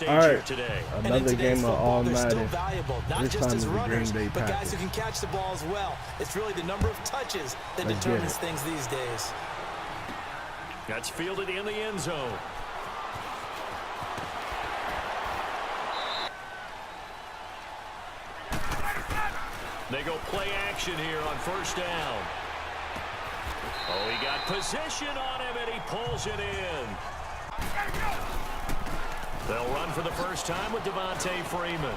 stage All right, here today. another game of all they're still Madden. valuable, not This just time as it's the runners, Green Bay but guys Packers. who can catch the ball as well. It's really the number of touches that determines things these days. That's fielded in the end zone. They go play action here on first down. Oh, he got position on him, and he pulls it in. They'll run for the first time with Devontae Freeman.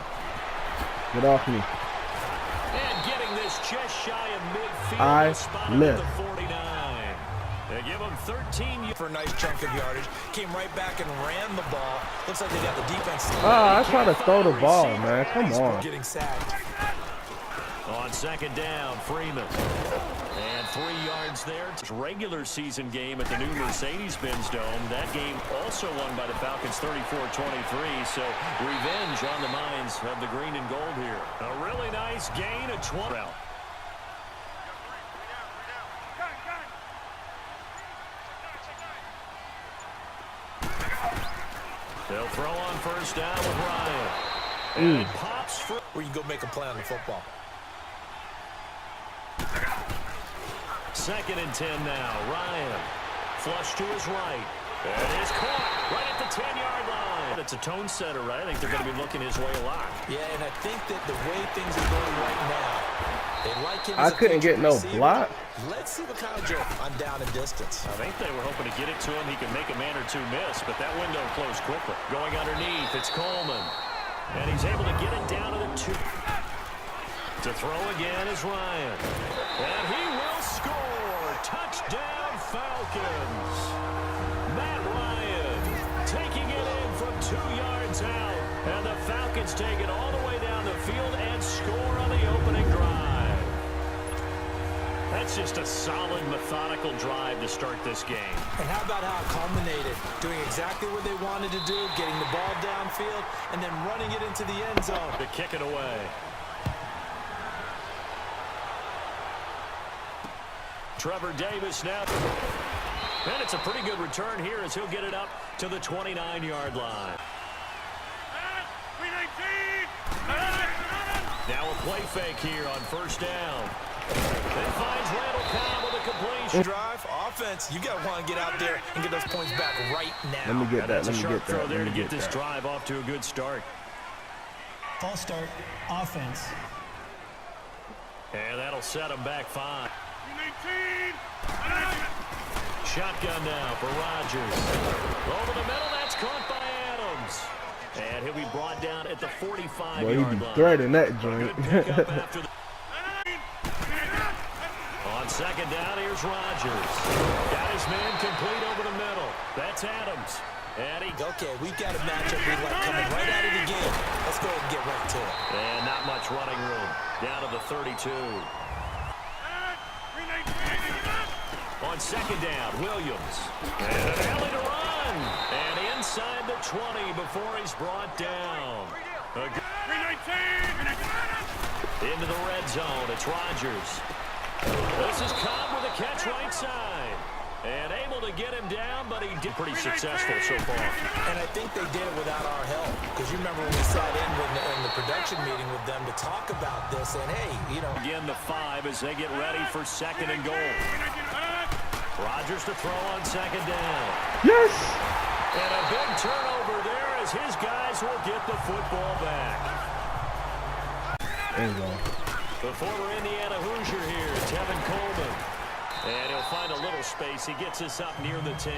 Get off me. And getting this just shy of midfield. I spotted at the 49. They give him 13 for a nice chunk of yardage. Came right back and ran the ball. Looks like they got the defense. I try to throw the ball, man. Come on. Getting sacked. On second down, Freeman. And 3 yards there. It's a regular season game at the new Mercedes-Benz Dome. That game also won by the Falcons 34-23. So revenge on the minds of the green and gold here. A really nice gain of 20. They'll throw on first down with Ryan. And it pops for where you go make a play on the football. Second and 10 now. Ryan. Flush to his right. And it's caught right at the 10-yard line. It's a tone setter, right? I think they're going to be looking his way a lot. Yeah, and I think that the way things are going right now, they like him. I couldn't get no block. Let's see what kind of joke on down and distance. I think they were hoping to get it to him. He could make a man or two miss, but that window closed quickly. Going underneath, it's Coleman. And he's able to get it down to the 2. To throw again is Ryan. And he will score. Touchdown, Falcons. Matt Ryan taking it in from 2 yards out. And the Falcons take it all the way down the field and score on the opening drive. That's just a solid, methodical drive to start this game. And how about how it culminated? Doing exactly what they wanted to do, getting the ball downfield, and then running it into the end zone. To kick it away. Trevor Davis now. And it's a pretty good return here as he'll get it up to the 29-yard line. Now a play fake here on first down. Then finds Randall Cobb with a completion. Drive, offense, you got to want to get out there and get those points back right now. Let me get that. Let me get that. there to get this drive off to a good start. False start, offense. And that'll set him back 5. Shotgun now for Rodgers. Over the middle, that's caught by Adams. And he'll be brought down at the 45-yard line. Boy, he be threading that joint. On second down, here's Rodgers. Got his man complete over the middle. That's Adams. And he... Okay, we've got a matchup we like coming right out of the game. Let's go ahead and get right to it. And not much running room. Down to the 32. On second down, Williams. And an alley to run. And inside the 20 before he's brought down. Into the red zone, it's Rodgers. This is Cobb with a catch right side. And able to get him down, but he did pretty successful so far. And I think they did it without our help. Because you remember when we sat in the production meeting with them to talk about this. And, hey, you know. Again, the 5 as they get ready for second and goal. Rodgers to throw on second down. Yes! And a big turnover there as his guys will get the football back. There you go. The former Indiana Hoosier here, Tevin Coleman. And he'll find a little space. He gets us up near the 10.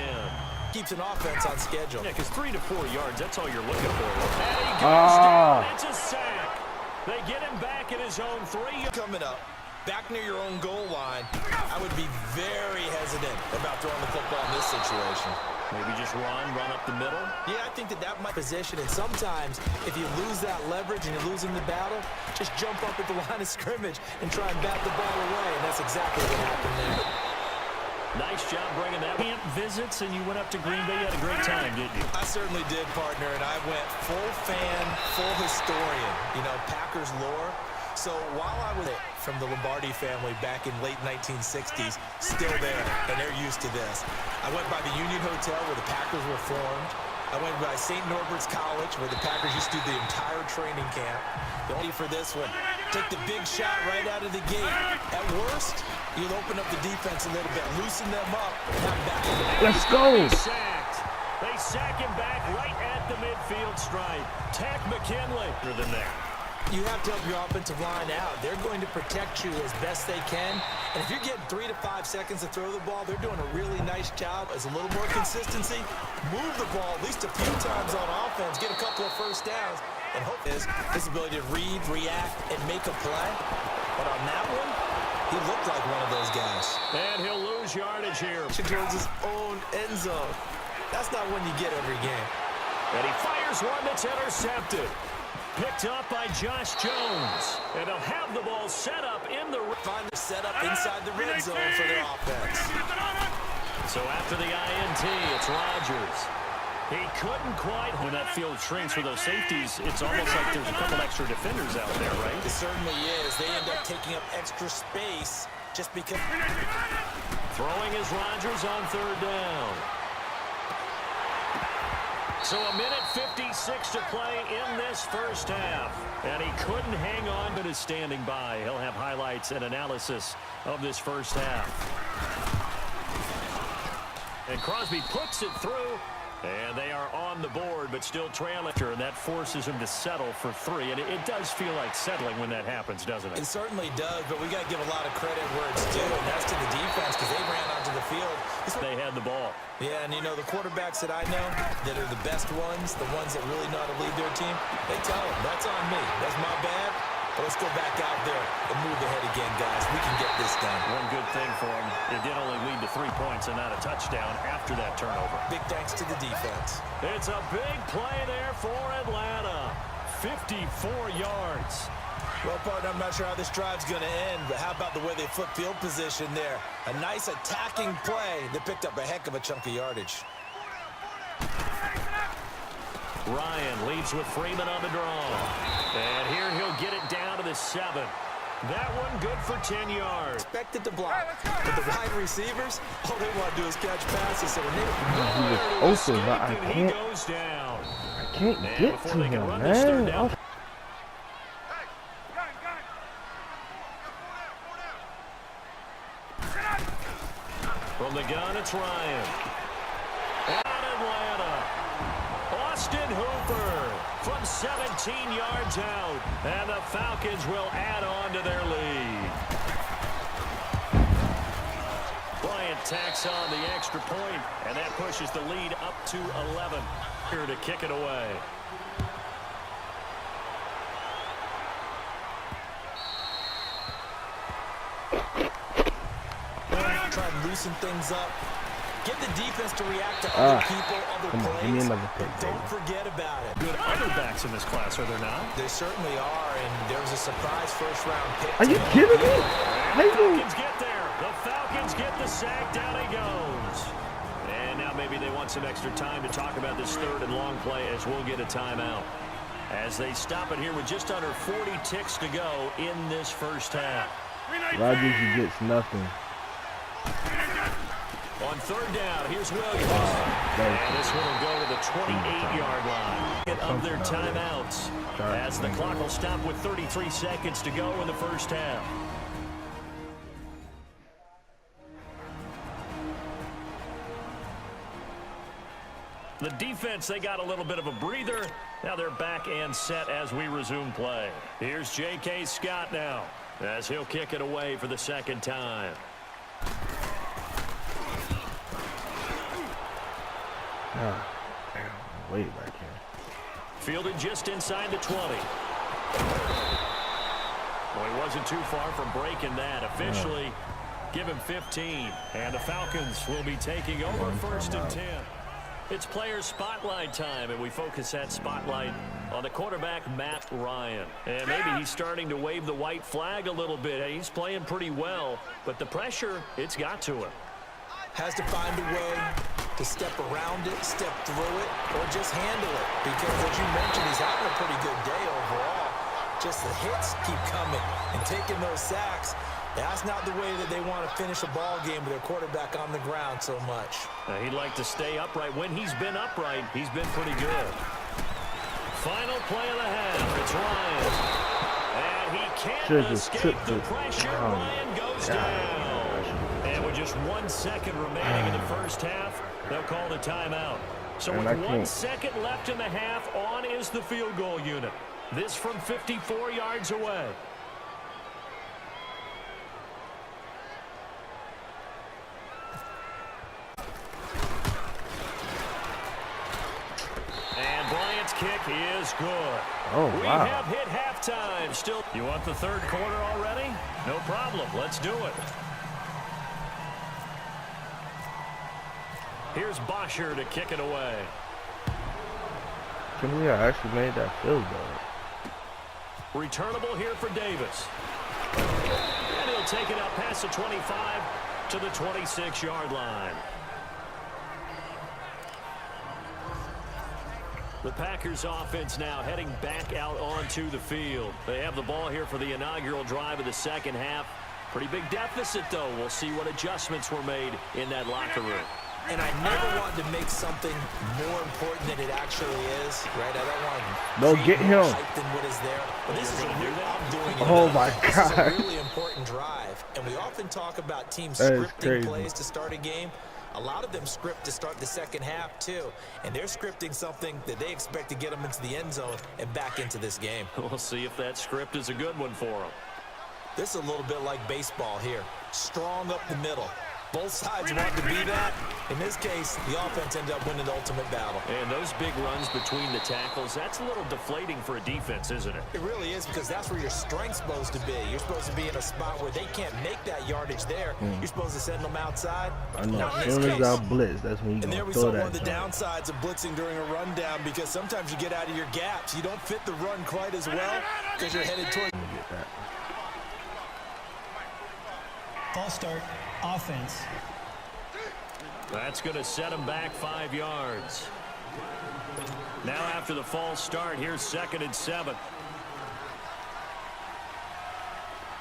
Keeps an offense on schedule. Yeah, because 3 to 4 yards, that's all you're looking for. And he goes down. It's a sack. They get him back in his own 3. Coming up, back near your own goal line, I would be very hesitant about throwing the football in this situation. Maybe just run up the middle. Yeah, I think that might position. And sometimes, if you lose that leverage and you're losing the battle, just jump up at the line of scrimmage and try and bat the ball away. And that's exactly what happened there. Nice job bringing that. Camp visits, and you went up to Green Bay. You had a great time, didn't you? I certainly did, partner. And I went full fan, full historian. You know, Packers lore. So while I was from the Lombardi family back in late 1960s, still there, and they're used to this. I went by the Union Hotel where the Packers were formed. I went by St. Norbert's College, where the Packers used to do the entire training camp. The only for this one, take the big shot right out of the gate. At worst, you'll open up the defense a little bit, loosen them up, and have them back in the game. Let's go. Sacked. They sack him back right at the midfield stripe. Tack McKinley for the neck. You have to help your offensive line out. They're going to protect you as best they can. And if you're getting 3 to 5 seconds to throw the ball, they're doing a really nice job as a little more consistency. Move the ball at least a few times on offense. Get a couple of first downs. And hope his ability to read, react, and make a play. But on that one, he looked like one of those guys. And he'll lose yardage here. Towards his own end zone. That's not one you get every game. And he fires one that's intercepted. Picked up by Josh Jones. And they'll have the ball set up in the... Find the setup inside the red zone for their offense. So after the INT, it's Rodgers. He couldn't quite... When that field shrinks with those safeties, it's almost like there's a couple extra defenders out there, right? It certainly is. They end up taking up extra space just because... Throwing is Rodgers on third down. So a minute 56 to play in this first half. And he couldn't hang on, but is standing by. He'll have highlights and analysis of this first half. And Crosby puts it through. And they are on the board, but still trailing. And that forces him to settle for 3. And it does feel like settling when that happens, doesn't it? It certainly does, but we got to give a lot of credit where it's due, and that's to the defense because they ran onto the field. They had the ball. Yeah, and you know, the quarterbacks that I know that are the best ones, the ones that really know how to lead their team, they tell them, that's on me. That's my bad. But let's go back out there and move ahead again, guys. We can get this done. One good thing for him, it did only lead to 3 points and not a touchdown after that turnover. Big thanks to the defense. It's a big play there for Atlanta. 54 yards. Well, partner, I'm not sure how this drive's going to end, but how about the way they flip field position there? A nice attacking play that picked up a heck of a chunk of yardage. Ryan leads with Freeman on the draw. And here he'll get it down to the 7. That one good for 10 yards. Expected to block. But the wide receivers, all they want to do is catch passes. So when they He was open, but I he can't. goes down. I can't get to him, man. From the gun, it's Ryan. Out Atlanta. Austin Hooper from 17 yards out. And the Falcons will add on to their lead. Bryant tacks on the extra point, and that pushes the lead up to 11. Here to kick it away. try and loosen things up. Get the defense to react to other people, other plays. Don't forget about it. Good other backs in this class, are there not? There certainly are, and there was a surprise first-round pick. Are you kidding me? The Falcons get there. The Falcons get the sack. Down he goes. And now maybe they want some extra time to talk about this third and long play as we'll get a timeout. As they stop it here with just under 40 ticks to go in this first half. Rodgers gets nothing. On third down, here's Williams. And this one will go to the 28-yard line of their timeouts as the clock will stop with 33 seconds to go in the first half. The defense, they got a little bit of a breather. Now they're back and set as we resume play. Here's J.K. Scott now as he'll kick it away for the second time. Way back here. Fielded just inside the 20. Well, he wasn't too far from breaking that. Officially, give him 15. And the Falcons will be taking over first and 10. It's player spotlight time, and we focus that spotlight on the quarterback, Matt Ryan. And maybe he's starting to wave the white flag a little bit. He's playing pretty well, but the pressure, it's got to him. Has to find a way to step around it, step through it, or just handle it. Because, as you mentioned, he's having a pretty good day overall. Just the hits keep coming and taking those sacks. That's not the way that they want to finish a ball game with their quarterback on the ground so much. He'd like to stay upright. When he's been upright, he's been pretty good. Final play of the half. It's Ryan. And he can't escape the pressure. Ryan goes down. And with just 1 second remaining in the first half, they'll call the timeout. So with 1 second left in the half, on is the field goal unit. This from 54 yards away. And Bryant's kick is good. Oh, We wow. have hit halftime. Still, you want the third quarter already? No problem. Let's do it. Here's Bosher to kick it away. Can we actually made that field goal? Returnable here for Davis. And he'll take it out past the 25 to the 26-yard line. The Packers offense now heading back out onto the field. They have the ball here for the inaugural drive of the second half. Pretty big deficit, though. We'll see what adjustments were made in that locker room. And I never want to make something more important than it actually is, right? I don't want to No, get him. hype than what is there. But this is I'm doing it. Oh, my This is a God. really important drive. And we often talk about teams That is scripting crazy. plays to start a game. A lot of them script to start the second half, too. And they're scripting something that they expect to get them into the end zone and back into this game. We'll see if that script is a good one for them. This is a little bit like baseball here. Strong up the middle. Both sides want to be that. In this case, the offense ended up winning the ultimate battle. And those big runs between the tackles, that's a little deflating for a defense, isn't it? It really is, because that's where your strength's supposed to be. You're supposed to be in a spot where they can't make that yardage there. You're supposed to send them outside. I know. Not in As this soon as case. I blitz, that's when you And there gonna we throw saw that. one of the jump. downsides of blitzing during a rundown, because sometimes you get out of your gaps. You don't fit the run quite as well because you're headed toward. Get that. False start, offense. That's going to set him back 5 yards. Now after the false start, here's 2nd and 7.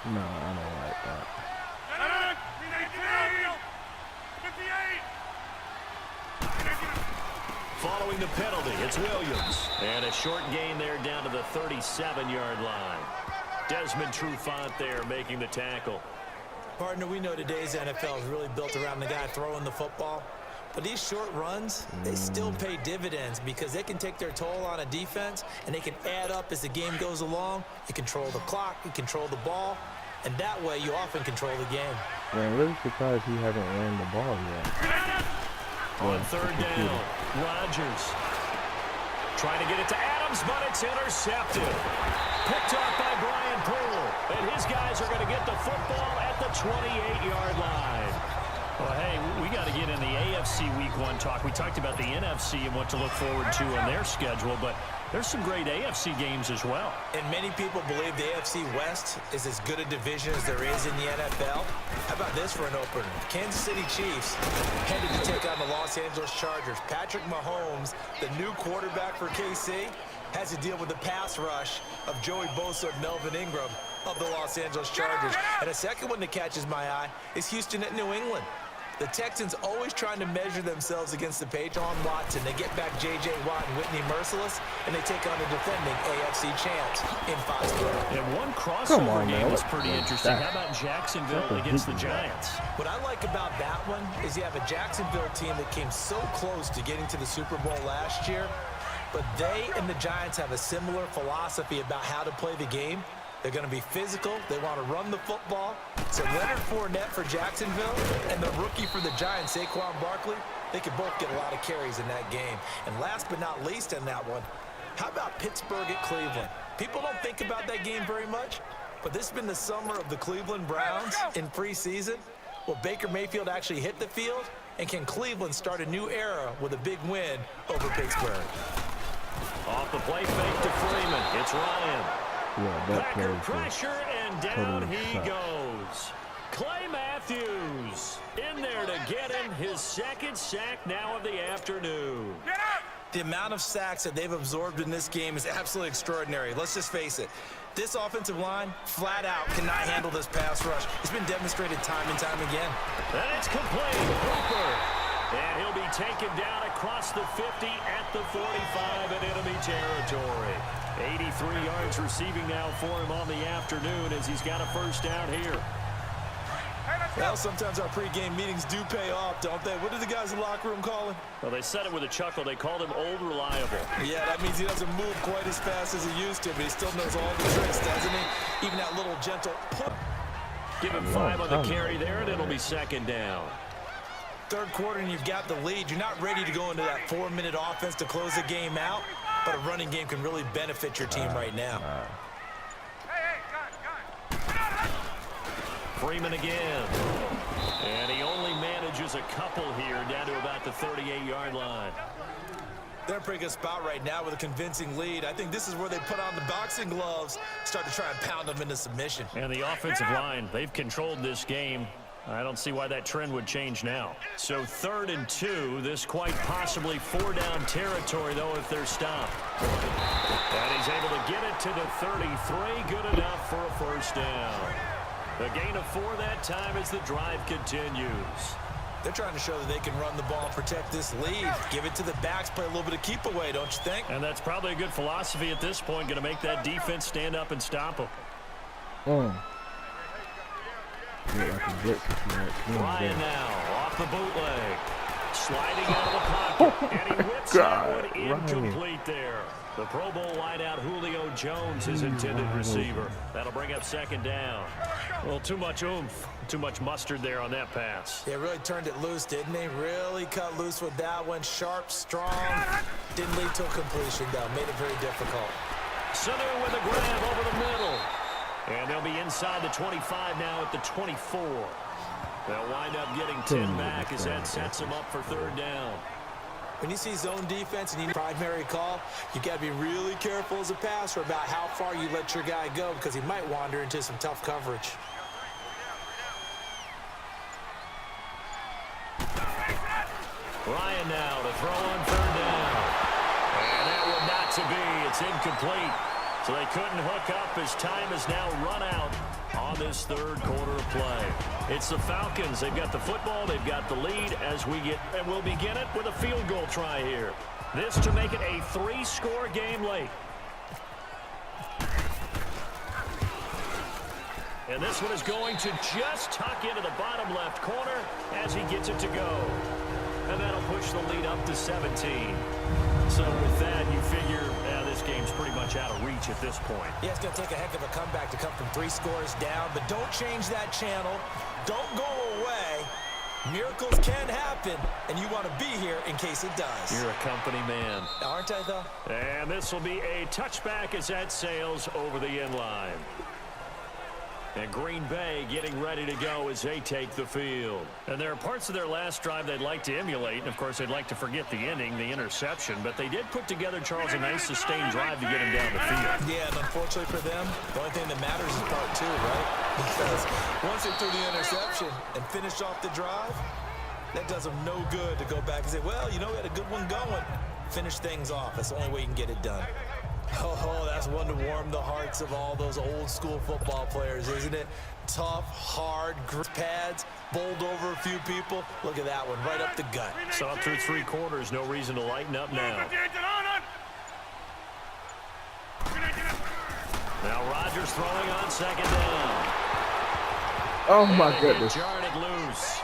No, I don't like that. Following the penalty, it's Williams. And a short gain there down to the 37-yard line. Desmond Trufant there making the tackle. Partner, we know today's NFL is really built around the guy throwing the football. But these short runs, they still pay dividends because they can take their toll on a defense and they can add up as the game goes along. You control the clock, you control the ball, and that way you often control the game. Man, I'm really surprised he hasn't ran the ball yet. On 3rd down, Rodgers trying to get it to Adams, but it's intercepted. Picked off by Brian Poole, and his guys are going to get the football at the 28-yard line. Well, hey, we got to get in the AFC Week 1 talk. We talked about the NFC and what to look forward to on their schedule, but there's some great AFC games as well. And many people believe the AFC West is as good a division as there is in the NFL. How about this for an opener? Kansas City Chiefs headed to take on the Los Angeles Chargers. Patrick Mahomes, the new quarterback for KC, has to deal with the pass rush of Joey Bosa and Melvin Ingram of the Los Angeles Chargers. And a second one that catches my eye is Houston at New England. The Texans always trying to measure themselves against the Deshaun Watson. They get back J.J. Watt and Whitney Merciless, and they take on the defending AFC champs in Foxborough. And one crossover game man. was pretty interesting. That- How about Jacksonville against the Giants? What I like about that one is you have a Jacksonville team that came so close to getting to the Super Bowl last year, but they and the Giants have a similar philosophy about how to play the game. They're going to be physical. They want to run the football. So Leonard Fournette for Jacksonville and the rookie for the Giants, Saquon Barkley, they could both get a lot of carries in that game. And last but not least in that one, how about Pittsburgh at Cleveland? People don't think about that game very much, but this has been the summer of the Cleveland Browns in preseason. Will Baker Mayfield actually hit the field? And can Cleveland start a new era with a big win over Pittsburgh? Off the play fake to Freeman. It's Ryan. Yeah, that Packer play pressure, and down totally he sucks. goes. Clay Matthews in there to get him his 2nd sack now of the afternoon. The amount of sacks that they've absorbed in this game is absolutely extraordinary. Let's just face it. This offensive line, flat out, cannot handle this pass rush. It's been demonstrated time and time again. And it's complete. Hooper. And he'll be taken down across the 50 at the 45 in enemy territory. 83 yards receiving now for him on the afternoon as he's got a first down here. Well, sometimes our pregame meetings do pay off, don't they? What do the guys in the locker room call him? Well, they said it with a chuckle. They called him Old Reliable. Yeah, that means he doesn't move quite as fast as he used to, but he still knows all the tricks, doesn't he? Even that little gentle put. Give him 5 on the carry there, and it'll be second down. Third quarter, and you've got the lead. You're not ready to go into that 4-minute offense to close the game out, but a running game can really benefit your team right now. Freeman again. And he only manages a couple here down to about the 38-yard line. They're in a pretty good spot right now with a convincing lead. I think this is where they put on the boxing gloves, start to try and pound them into submission. And the offensive line, they've controlled this game. I don't see why that trend would change now. So 3rd and 2, this quite possibly 4-down territory, though, if they're stopped. And he's able to get it to the 33, good enough for a first down. A gain of 4 that time as the drive continues. They're trying to show that they can run the ball and protect this lead. Give it to the backs, play a little bit of keep away, don't you think? And that's probably a good philosophy at this point, going to make that defense stand up and stop them. Ryan now off the bootleg. Sliding out of the pocket. And he whips that one incomplete there. The Pro Bowl wideout Julio Jones, his intended receiver. That'll bring up second down. Well, too much oomph, too much mustard there on that pass. They really turned it loose, didn't they? Really cut loose with that one. Sharp, strong. Didn't lead to a completion, though. Made it very difficult. Sanu with a grab over the middle. And they'll be inside the 25 now at the 24. They'll wind up getting 10 back as that sets them up for 3rd down. When you see zone defense and you need a primary call, you got to be really careful as a passer about how far you let your guy go because he might wander into some tough coverage. Ryan now to throw on 3rd down. And that one not to be. It's incomplete. So they couldn't hook up as time is now run out on this 3rd quarter of play. It's the Falcons. They've got the football. They've got the lead as we get, and we'll begin it with a field goal try here. This to make it a 3-score game late. And this one is going to just tuck into the bottom left corner as he gets it to go. And that'll push the lead up to 17. So with that, you figure this game's pretty much out of reach at this point. Yeah, it's going to take a heck of a comeback to come from 3 scores down, but don't change that channel. Don't go away. Miracles can happen, and you want to be here in case it does. You're a company man. Aren't I, though? And this will be a touchback as that sails over the end line. And Green Bay getting ready to go as they take the field. And there are parts of their last drive they'd like to emulate. And, of course, they'd like to forget the ending, the interception. But they did put together, Charles, a nice sustained drive to get him down the field. Yeah, and unfortunately for them, the only thing that matters is part 2, right? Because once they threw the interception and finished off the drive, that does them no good to go back and say, well, you know, we had a good one going. Finish things off. That's the only way you can get it done. Oh, that's one to warm the hearts of all those old-school football players, isn't it? Tough, hard, grip pads, bowled over a few people. Look at that one, right up the gut. Saw it through 3 quarters, no reason to lighten up now. Now Rodgers throwing on 2nd down. Oh, my goodness. Jarred loose.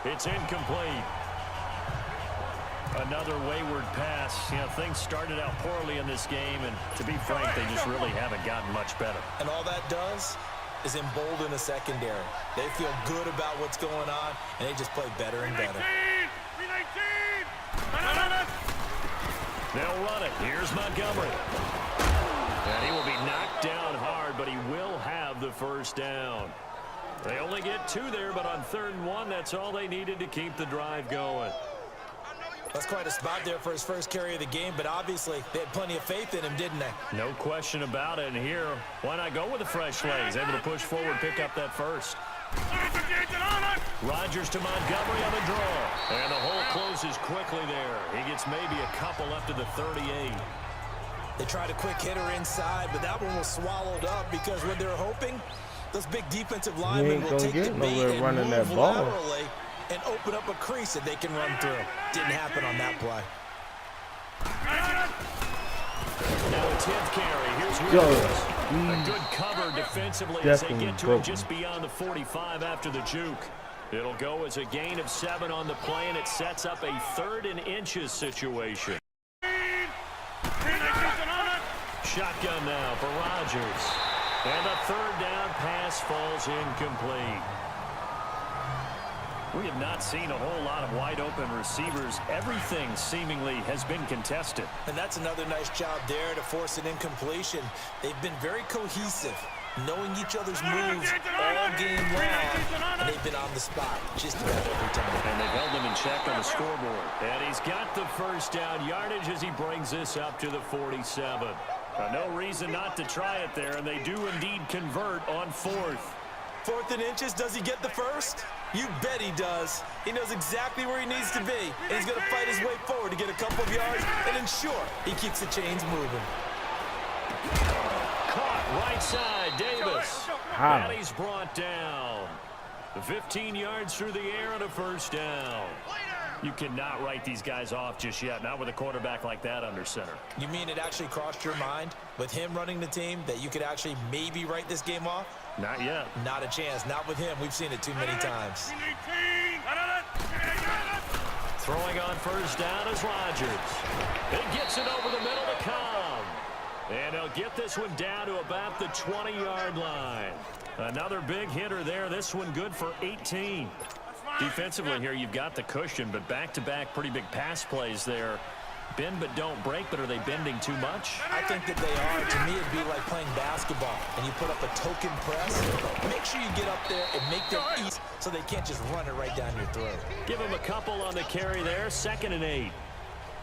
It's incomplete. Another wayward pass. You know, things started out poorly in this game, and to be frank, they just really haven't gotten much better. And all that does is embolden the secondary. They feel good about what's going on, and they just play better and better. They'll run it. Here's Montgomery. And he will be knocked down hard, but he will have the first down. They only get 2 there, but on 3rd and 1, that's all they needed to keep the drive going. That's quite a spot there for his first carry of the game, but obviously they had plenty of faith in him, didn't they? No question about it. And here, why not go with the fresh legs? Able to push forward, pick up that first. Rodgers to Montgomery on the draw. And the hole closes quickly there. He gets maybe a couple up to the 38. They tried a quick hitter inside, but that one was swallowed up because what they're hoping, those big defensive linemen will take the bait and running move that ball laterally and open up a crease that they can run through. Didn't happen on that play. Now a 10th carry. Here's Williams. A good cover defensively as they get to him just beyond the 45 after the juke. It'll go as a gain of 7 on the play, and it sets up a 3rd and inches situation. Shotgun now for Rodgers. And the 3rd down pass falls incomplete. We have not seen a whole lot of wide-open receivers. Everything seemingly has been contested. And that's another nice job there to force an incompletion. They've been very cohesive, knowing each other's moves all game long, and they've been on the spot just about every time. And they've held them in check on the scoreboard. And he's got the 1st down yardage as he brings this up to the 47. No reason not to try it there, and they do indeed convert on 4th. 4th and inches, does he get the 1st? You bet he does. He knows exactly where he needs to be, and he's going to fight his way forward to get a couple of yards and ensure he keeps the chains moving. Caught right side, Davis. And he's brought down. 15 yards through the air on a 1st down. You cannot write these guys off just yet, not with a quarterback like that under center. You mean it actually crossed your mind with him running the team that you could actually maybe write this game off? Not yet. Not a chance. Not with him. We've seen it too many times. Throwing on 1st down is Rodgers. He gets it over the middle to Cobb. And he'll get this one down to about the 20-yard line. Another big hitter there. This one good for 18. Defensively here, you've got the cushion, but back-to-back pretty big pass plays there. Bend but don't break, but are they bending too much? I think that they are. To me, it'd be like playing basketball, and you put up a token press. Make sure you get up there and make them eat so they can't just run it right down your throat. Give them a couple on the carry there, 2nd and 8.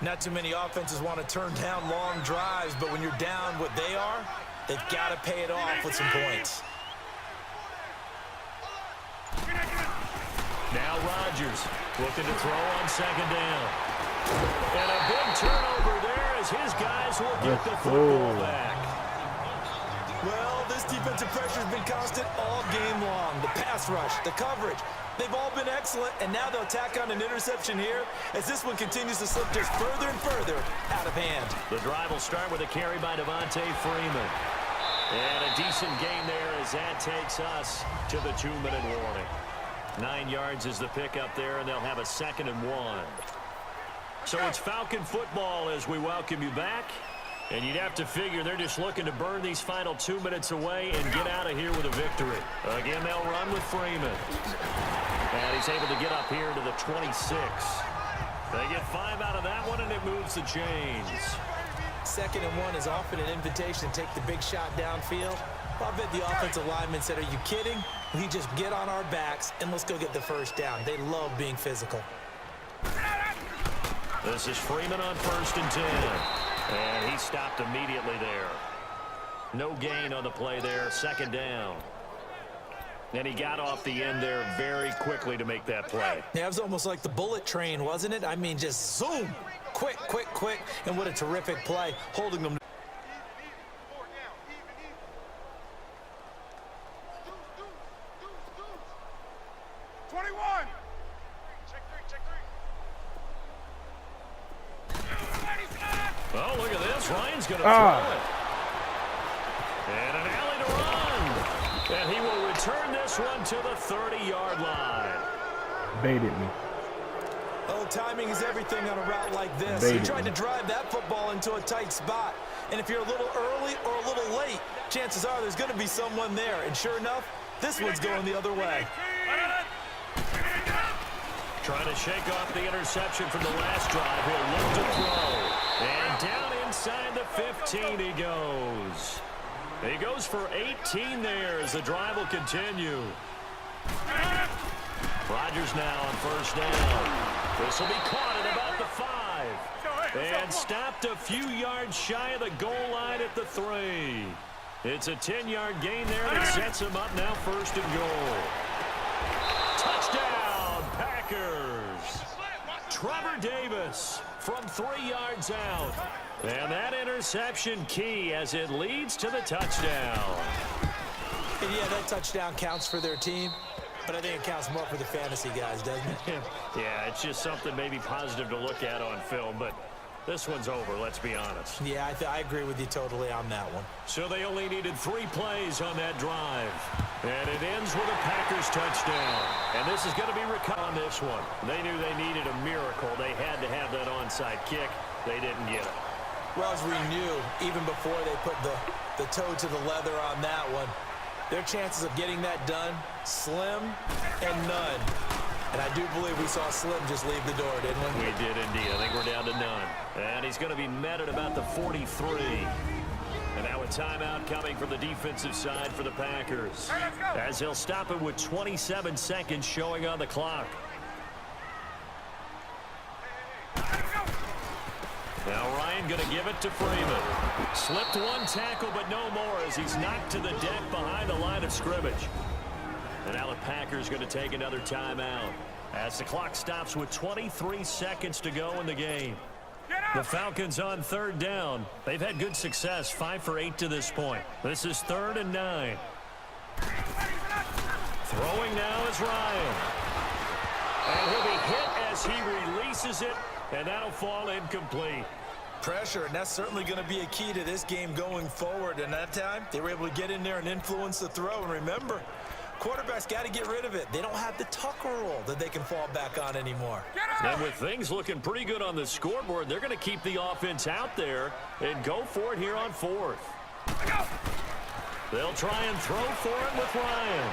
Not too many offenses want to turn down long drives, but when you're down what they are, they've got to pay it off with some points. Now Rodgers looking to throw on 2nd down. And a big turnover there as his guys will get the football back. Well, this defensive pressure has been constant all game long. The pass rush, the coverage, they've all been excellent, and now they'll tack on an interception here as this one continues to slip just further and further out of hand. The drive will start with a carry by Devontae Freeman. And a decent gain there as that takes us to the 2-minute warning. 9 yards is the pickup there, and they'll have a 2nd and 1. So it's Falcon football as we welcome you back. And you'd have to figure they're just looking to burn these final 2 minutes away and get out of here with a victory. Again, they'll run with Freeman. And he's able to get up here to the 26. They get 5 out of that one, and it moves the chains. 2nd and 1 is often an invitation to take the big shot downfield. I bet the offensive lineman said, are you kidding? We just get on our backs and let's go get the 1st down. They love being physical. This is Freeman on 1st and 10. And he stopped immediately there. No gain on the play there, 2nd down. And he got off the end there very quickly to make that play. Yeah, it was almost like the bullet train, wasn't it? I mean, just zoom. Quick, quick, quick. And what a terrific play, holding them. Oh, look at this. Ryan's going to throw it. And an alley to run. And he will return this one to the 30-yard line. Baited me. Oh, timing is everything on a route like this. He tried to drive that football into a tight spot. And if you're a little early or a little late, chances are there's going to be someone there. And sure enough, this one's going the other way. Trying to shake off the interception from the last drive. He'll look to throw. And down inside the 15 he goes. He goes for 18 there as the drive will continue. Rodgers now on 1st down. This will be caught at about the 5. And stopped a few yards shy of the goal line at the 3. It's a 10-yard gain there that sets him up now 1st and goal. Touchdown, Packers. Trevor Davis from 3 yards out. And that interception key as it leads to the touchdown. And yeah, that touchdown counts for their team, but I think it counts more for the fantasy guys, doesn't it? Yeah, it's just something maybe positive to look at on film, but this one's over, let's be honest. Yeah, I agree with you totally on that one. So they only needed 3 plays on that drive. And it ends with a Packers touchdown. And this is going to be recovered on this one. They knew they needed a miracle. They had to have that onside kick. They didn't get it. Well, as we knew, even before they put the toe to the leather on that one, their chances of getting that done, slim and none. And I do believe we saw Slim just leave the door, didn't we? We did indeed. I think we're down to none. And he's going to be met at about the 43. And now a timeout coming from the defensive side for the Packers, as he'll stop it with 27 seconds showing on the clock. Now Ryan going to give it to Freeman. Slipped one tackle, but no more as he's knocked to the deck behind the line of scrimmage. And now the Packers going to take another timeout as the clock stops with 23 seconds to go in the game. The Falcons on 3rd down. They've had good success, 5 for 8 to this point. This is 3rd and 9. Throwing now is Ryan. And he'll be hit as he releases it, and that'll fall incomplete. Pressure, and that's certainly going to be a key to this game going forward. And that time, they were able to get in there and influence the throw. And remember, quarterbacks got to get rid of it. They don't have the Tucker rule that they can fall back on anymore. And with things looking pretty good on the scoreboard, they're going to keep the offense out there and go for it here on 4th. They'll try and throw for it with Ryan.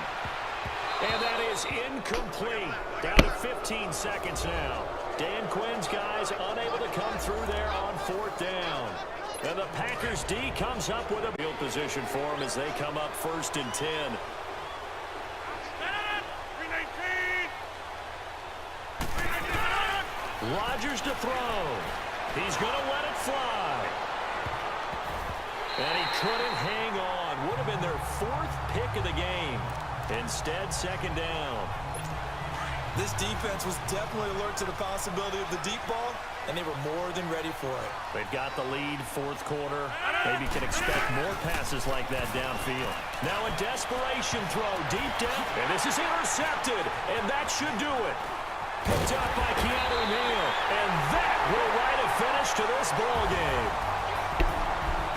And that is incomplete. Down to 15 seconds now. Dan Quinn's guys unable to come through there on 4th down. And the Packers D comes up with a field position for them as they come up 1st and 10. Rodgers to throw. He's going to let it fly. And he couldn't hang on. Would have been their 4th pick of the game. Instead, 2nd down. This defense was definitely alert to the possibility of the deep ball, and they were more than ready for it. They've got the lead, 4th quarter. Maybe can expect more passes like that downfield. Now a desperation throw deep down, and this is intercepted, and that should do it. Picked up by Keanu Neal, and that will write a finish to this ball game.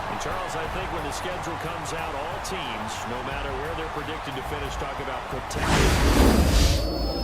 And Charles, I think when the schedule comes out, all teams, no matter where they're predicted to finish, talk about protecting.